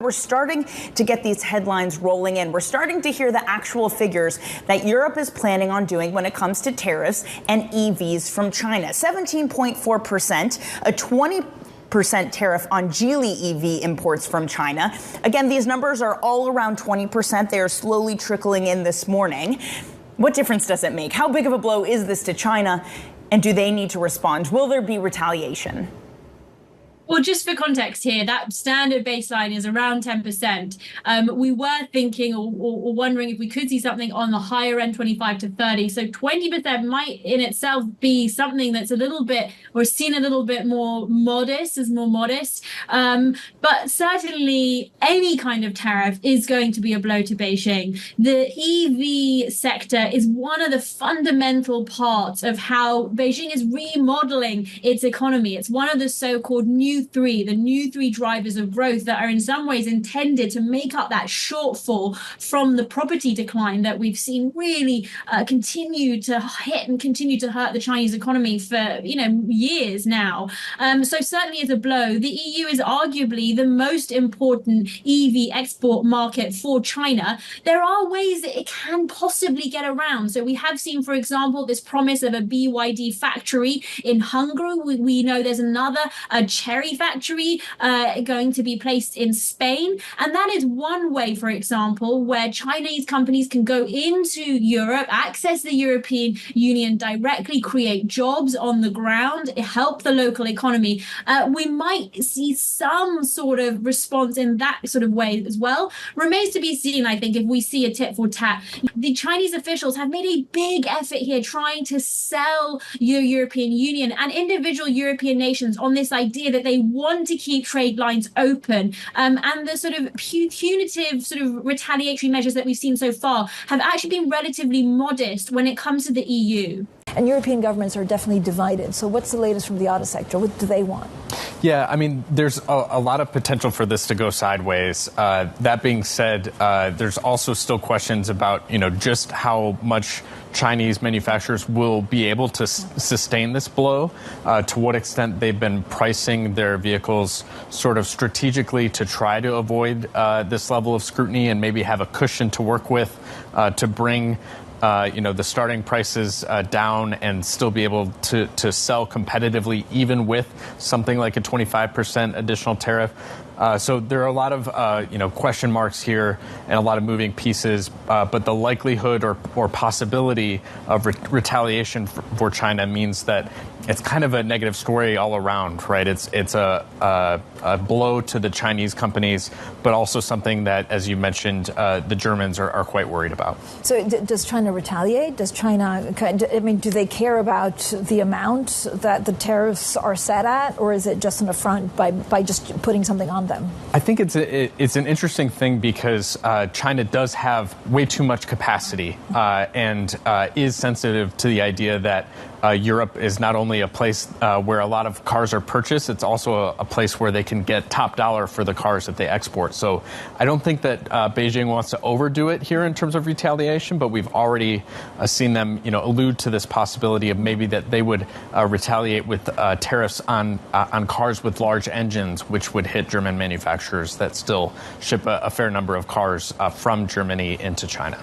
We're starting to get these headlines rolling in. We're starting to hear the actual figures that Europe is planning on doing when it comes to tariffs and EVs from China. 17.4%, a 20% tariff on Geely EV imports from China. Again, these numbers are all around 20%. They are slowly trickling in this morning. What difference does it make? How big of a blow is this to China? And do they need to respond? Will there be retaliation? Well, just for context here, that standard baseline is around 10%. We were thinking or wondering if we could see something on the higher end, 25 to 30. So 20% might in itself be something that's a little bit, or seen a little bit more modest, as more modest. But certainly any kind of tariff is going to be a blow to Beijing. The EV sector is one of the fundamental parts of how Beijing is remodeling its economy. It's one of the so-called new three drivers of growth that are in some ways intended to make up that shortfall from the property decline that we've seen really continue to hit and continue to hurt the Chinese economy for years now. So certainly as a blow, the EU is arguably the most important EV export market for China. There are ways that it can possibly get around. So we have seen, for example, this promise of a BYD factory in Hungary. We know there's another cherry factory going to be placed in Spain. And that is one way, for example, where Chinese companies can go into Europe, access the European Union directly, create jobs on the ground, help the local economy. We might see some sort of response in that sort of way as well. Remains to be seen, I think, if we see a tit for tat. The Chinese officials have made a big effort here trying to sell the European Union and individual European nations on this idea that they want to keep trade lines open. And the sort of punitive sort of retaliatory measures that we've seen so far have actually been relatively modest when it comes to the EU. And European governments are definitely divided. So what's the latest from the auto sector? What do they want? Yeah, I mean, there's a lot of potential for this to go sideways. That being said, there's also still questions about, just how much Chinese manufacturers will be able to sustain this blow, to what extent they've been pricing their vehicles sort of strategically to try to avoid this level of scrutiny and maybe have a cushion to work with to bring the starting prices down and still be able to sell competitively, even with something like a 25% additional tariff. So there are a lot of, question marks here and a lot of moving pieces. But the likelihood or possibility of retaliation for China means that it's kind of a negative story all around, right? It's a blow to the Chinese companies, but also something that, as you mentioned, the Germans are quite worried about. So does China retaliate? Does China, do they care about the amount that the tariffs are set at, or is it just an affront by just putting something on them? I think it's an interesting thing because China does have way too much capacity and is sensitive to the idea that Europe is not only a place where a lot of cars are purchased, it's also a place where they can get top dollar for the cars that they export. So I don't think that Beijing wants to overdo it here in terms of retaliation, but we've already seen them, allude to this possibility of maybe that they would retaliate with tariffs on cars with large engines, which would hit German manufacturers that still ship a fair number of cars from Germany into China.